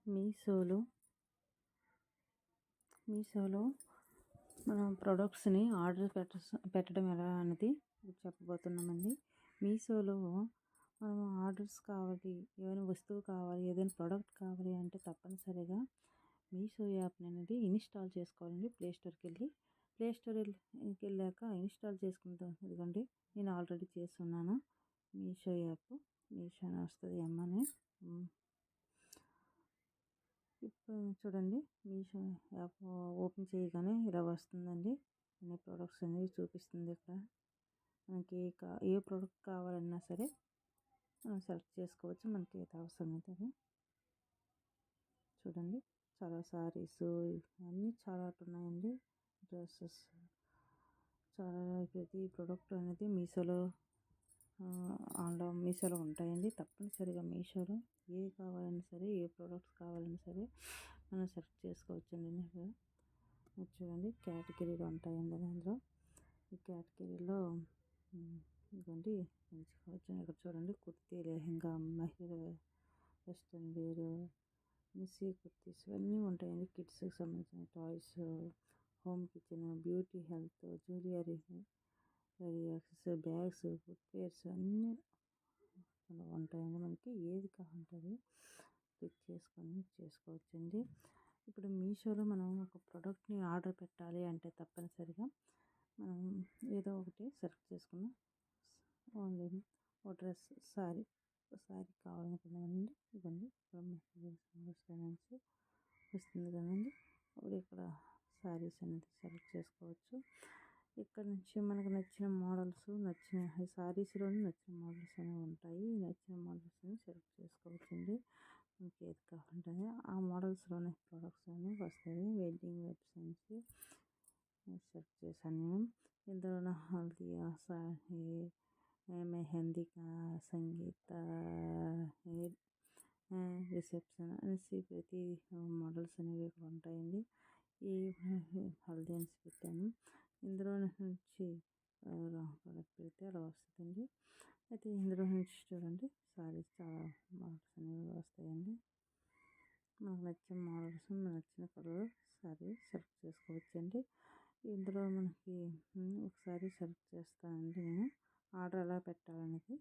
మీషోలో మీషోలో మనం ప్రొడక్ట్స్ని ఆర్డర్ పెట్టడం ఎలా అనేది చెప్పబోతున్నామండి. మీషోలో మనం ఆర్డర్స్ కావాలి, ఏదైనా వస్తువు కావాలి, ఏదైనా ప్రోడక్ట్ కావాలి అంటే తప్పనిసరిగా మీషో యాప్ని అనేది ఇన్స్టాల్ చేసుకోవాలండి. ప్లే స్టోర్కి వెళ్ళాక ఇన్స్టాల్ చేసుకుంటాం. ఇదిగోండి, నేను ఆల్రెడీ చేస్తున్నాను. మీషో యాప్ మీషో అని వస్తుంది ఎమ్మని. ఇప్పుడు చూడండి, మీషో యాప్ ఓపెన్ చేయగానే ఇలా వస్తుందండి. అన్ని ప్రోడక్ట్స్ అనేవి చూపిస్తుంది. ఇక్కడ మనకి ఏ ప్రోడక్ట్ కావాలన్నా సరే మనం సెలెక్ట్ చేసుకోవచ్చు. మనకి ఏది అవసరం అయితే అది. చూడండి, చాలా సారీస్ అన్నీ చాలా ఉన్నాయండి. డ్రెస్సెస్ చాలా, ప్రతి ప్రోడక్ట్ అనేది మీషోలో ఉంటాయండి. తప్పనిసరిగా మీషోలో ఏది కావాలన్నా సరే, ఏ ప్రోడక్ట్స్ కావాలన్నా సరే మనం సెలెక్ట్ చేసుకోవచ్చండి. ఇక్కడ చూడండి, కేటగిరీలు ఉంటాయండి. దాంట్లో ఈ కేటగిరీలో ఇదిగోండి ఎంచుకోవచ్చు. ఇక్కడ చూడండి, కుర్తీ, లెహంగా, మహిళ వెస్ట్రన్ వేర్, మిస్సీ కుర్తీస్ ఇవన్నీ ఉంటాయండి. కిడ్స్కి సంబంధించిన toys, home kitchen, beauty, health, jewellery, bags, footwears అన్నీ ఉంటాయండి. మనకి ఏది కావాలంటే క్లిక్ చేసుకొని చేసుకోవచ్చండి. ఇప్పుడు మీషోలో మనం ఒక ప్రోడక్ట్ని ఆర్డర్ పెట్టాలి అంటే తప్పనిసరిగా మనం ఏదో ఒకటి సెలెక్ట్ చేసుకున్నాం. ఓన్లీ ఓ డ్రెస్, శారీ కావాలనుకున్నామండి. ఇవ్వండి, వస్తుంది కదండి. అప్పుడు ఇక్కడ శారీస్ అనేది సెలెక్ట్ చేసుకోవచ్చు. ఇక్కడ నుంచి మనకు నచ్చిన మోడల్స్, శారీస్లోని నచ్చిన మోడల్స్ అనేవి ఉంటాయి. నచ్చిన మోడల్స్ని సెలెక్ట్ చేసుకోవచ్చండి. మనకి ఏది కావాలంటే ఆ మోడల్స్లోనే ప్రోడక్ట్స్ అనేవి వస్తాయి. వెడ్డింగ్ వెబ్స్ నుంచి సెలెక్ట్ చేశాను నేను. ఇందులో హల్దీ, మెహందీ, సంగీత, రిసెప్షన్ అనేసి ప్రతి మోడల్స్ అనేవి ఇక్కడ ఉంటాయండి. ఈ హల్దీ అనేసి పెట్టాను. ఇందులో నుంచి ప్రోడక్ట్ పెడితే అలా వస్తుందండి. అయితే ఇందులో నుంచి చూడండి, సారీస్ చాలా మోడల్స్ అనేవి వస్తాయండి. మనకు నచ్చిన మోడల్స్, నచ్చిన కలర్ సారీ సెలెక్ట్ చేసుకోవచ్చండి. ఇందులో మనకి ఒకసారి సెలెక్ట్ చేస్తానండి నేను. ఆర్డర్ ఎలా పెట్టాలనేది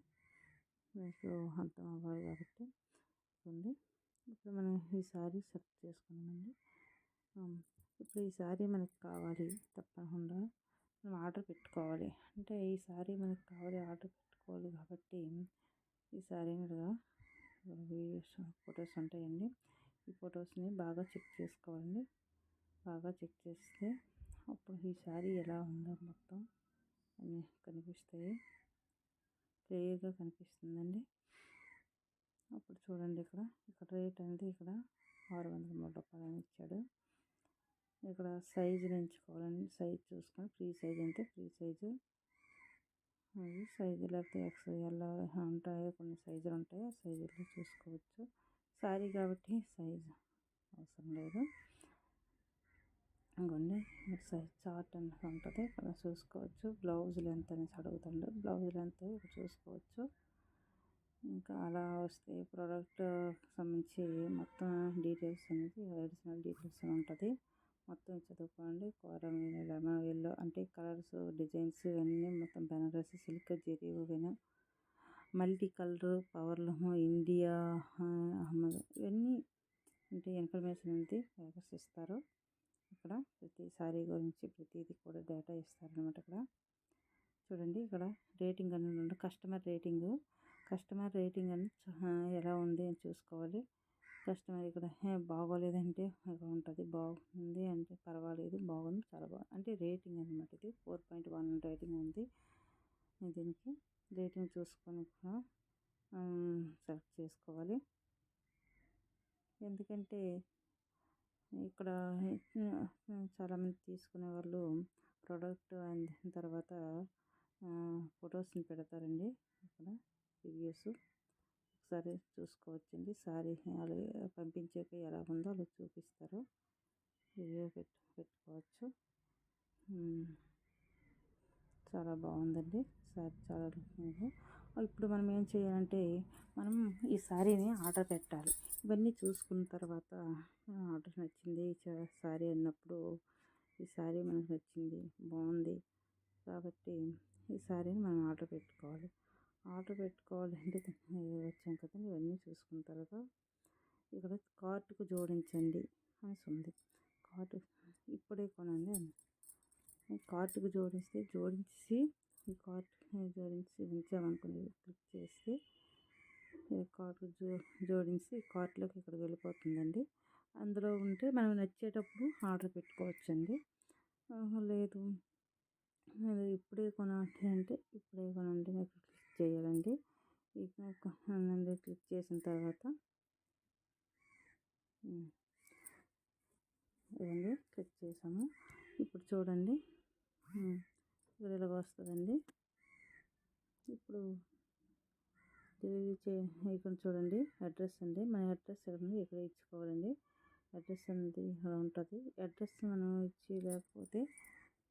మీకు అర్థం అవ్వాలి కాబట్టి ఉంది. ఇప్పుడు మనం ఈ సారీ సెలెక్ట్ చేసుకున్నామండి. ఇప్పుడు ఈ సారీ మనకి కావాలి, తప్పకుండా మనం ఆర్డర్ పెట్టుకోవాలి. అంటే ఈ సారీ మనకి కావాలి, ఆర్డర్ పెట్టుకోవాలి కాబట్టి ఈ సారీని వీడియోస్, ఫొటోస్ ఉంటాయండి. ఈ ఫొటోస్ని బాగా చెక్ చేసుకోవాలండి. బాగా చెక్ చేస్తే అప్పుడు ఈ సారీ ఎలా ఉందో మొత్తం అన్నీ కనిపిస్తాయి. క్లియర్గా కనిపిస్తుందండి. అప్పుడు చూడండి, ఇక్కడ రేట్ అనేది ఇక్కడ 603 రూపాయలు అని ఇచ్చాడు. ఇక్కడ సైజుని ఎంచుకోవాలండి. సైజ్ చూసుకొని ఫ్రీ సైజ్ అంటే ఫ్రీ సైజు, సైజు లేకపోతే XL ఉంటాయి, కొన్ని సైజులు ఉంటాయి. ఆ సైజుల్లో చూసుకోవచ్చు. సారీ కాబట్టి సైజు అవసరం లేదు. ఇంకోండి, సైజ్ చార్ట్ అని ఉంటుంది, ఇక్కడ చూసుకోవచ్చు. బ్లౌజ్ లెంత్ అనేసి అడుగుతుండే, బ్లౌజ్ లెంత్ ఇక్కడ చూసుకోవచ్చు. ఇంకా అలా వస్తే ప్రోడక్ట్ సంబంధించి మొత్తం డీటెయిల్స్ అనేది, అడిషనల్ డీటెయిల్స్ ఉంటుంది. మొత్తం చదువుకోండి. లెమన్ ఎల్లో అంటే కలర్స్, డిజైన్స్ ఇవన్నీ మొత్తం Banaras silk, zari woven, multi colour, powerloom, India, Ahmad ఇవన్నీ అంటే ఇన్ఫర్మేషన్ అనేది ఇస్తారు. ఇక్కడ ప్రతి సారీ గురించి ప్రతిదీ కూడా డేటా ఇస్తారనమాట. ఇక్కడ చూడండి, ఇక్కడ రేటింగ్ అనేది ఉంటుంది. కస్టమర్ రేటింగ్ అని ఎలా ఉంది అని చూసుకోవాలి. కస్టమర్ ఇక్కడ బాగోలేదంటే ఇక్కడ ఉంటుంది, బాగుంది అంటే పర్వాలేదు, బాగుంది, చాలా బాగుంది అంటే రేటింగ్ అనమాట. ఇది 4.1 రేటింగ్ ఉంది. దీనికి రేటింగ్ చూసుకొని సెలెక్ట్ చేసుకోవాలి. ఎందుకంటే ఇక్కడ చాలామంది తీసుకునే వాళ్ళు ప్రోడక్ట్ అందిన తర్వాత ఫొటోస్ని పెడతారండి. ఇక్కడ రివ్యూస్ ఒకసారి చూసుకోవచ్చండి. సారీ పంపించాక ఎలా ఉందో అలా చూపిస్తారు. రివ్యూ పెట్టుకోవచ్చు. చాలా బాగుందండి సారీ, చాలా ఇప్పుడు మనం ఏం చేయాలంటే మనం ఈ శారీని ఆర్డర్ పెట్టాలి. ఇవన్నీ చూసుకున్న తర్వాత ఆర్డర్ నచ్చింది శారీ అన్నప్పుడు ఈ శారీ మనకు నచ్చింది, బాగుంది కాబట్టి ఈ శారీని మనం ఆర్డర్ పెట్టుకోవాలి. ఆర్డర్ పెట్టుకోవాలి అంటే వచ్చాం కదండి, ఇవన్నీ చూసుకున్న తర్వాత ఇక్కడ కార్ట్కు జోడించండి అనేసి ఉంది. కార్ట్ ఇప్పుడే కొనండి అని కార్ట్కు జోడించి ఈ కార్ట్ జోడించి ఉంచామనుకుని క్లిక్ చేస్తే కార్ట్ జోడించి కార్ట్లోకి ఇక్కడికి వెళ్ళిపోతుందండి. అందులో ఉంటే మనం నచ్చేటప్పుడు ఆర్డర్ పెట్టుకోవచ్చండి. లేదు అది ఇప్పుడే కొనాలి అంటే ఇప్పుడే కొనండి మీరు క్లిక్ చేయాలండి. ఇక క్లిక్ చేసిన తర్వాత ఇదండి క్లిక్ చేసాము. ఇప్పుడు చూడండి ఇక్కడ ఇలాగ వస్తుందండి. ఇప్పుడు ఇక్కడ చూడండి అడ్రస్ అండి, మన అడ్రస్ ఎక్కడ ఉంది ఇక్కడ ఇచ్చుకోవాలండి. అడ్రస్ అనేది ఇక్కడ ఉంటుంది. అడ్రస్ మనం ఇచ్చి లేకపోతే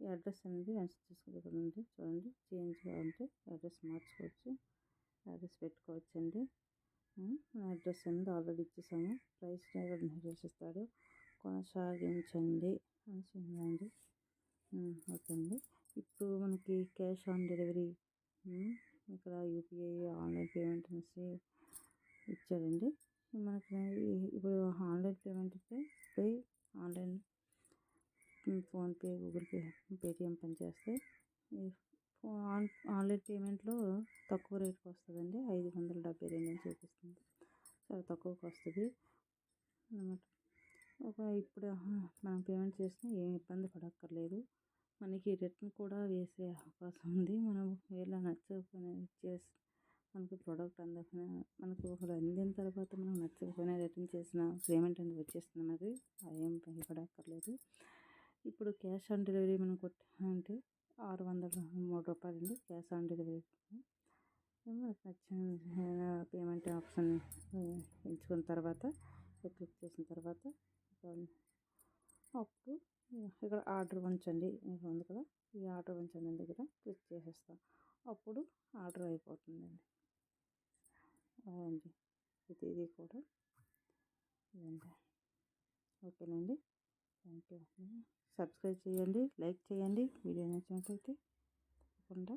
ఈ అడ్రస్ అనేది మెన్షన్ చేసుకోగలండి. చూడండి చేంజ్ కావాలంటే అడ్రస్ మార్చుకోవచ్చు, అడ్రస్ పెట్టుకోవచ్చు అండి. అడ్రస్ అనేది ఆల్రెడీ ఇచ్చేసాము. ప్రైస్ నిర్దేశిస్తాడు, కొనసాగించండి అని ఉందండి. ఓకే అండి. ఇప్పుడు మనకి క్యాష్ ఆన్ డెలివరీ ఇక్కడ యూపీఐ ఆన్లైన్ పేమెంట్ అనేసి ఇచ్చాడండి. మనకి ఇప్పుడు ఆన్లైన్ పేమెంట్ అయితే online PhonePe, Google pay, Paytm పనిచేస్తాయి. ఆన్లైన్ పేమెంట్లో తక్కువ రేట్కి వస్తుందండి. 572 అని చూపిస్తుంది, చాలా తక్కువకి వస్తుంది అన్నమాట. ఇప్పుడు మనం పేమెంట్ చేస్తే ఏం ఇబ్బంది పడక్కర్లేదు. మనకి రిటర్న్ కూడా వేసే అవకాశం ఉంది. మనం ఎలా నచ్చకపోయినా మనకి ప్రోడక్ట్ మనకు ఒకరు అందిన తర్వాత మనం నచ్చకపోయినా రిటర్న్ చేసిన పేమెంట్ అనేది వచ్చేస్తుంది. మనకి ఏం భయపడక్కర్లేదు. ఇప్పుడు క్యాష్ ఆన్ డెలివరీ మనం కొట్టామంటే 603 రూపాయలండి క్యాష్ ఆన్ డెలివరీ. మనకు నచ్చిన పేమెంట్ ఆప్షన్ ఎంచుకున్న తర్వాత క్లిక్ చేసిన తర్వాత అప్పుడు ఇక్కడ ఆర్డర్ ఉంచండి ఉంది కదా, ఈ ఆర్డర్ ఉంచండి దగ్గర క్లిక్ చేసేస్తాం. అప్పుడు ఆర్డర్ అయిపోతుందండి. అదండి ఇది కూడా ఇదండి. ఓకేనండి, థ్యాంక్ యూ. సబ్స్క్రైబ్ చేయండి, లైక్ చేయండి, వీడియో నచ్చినట్లయితే తప్పకుండా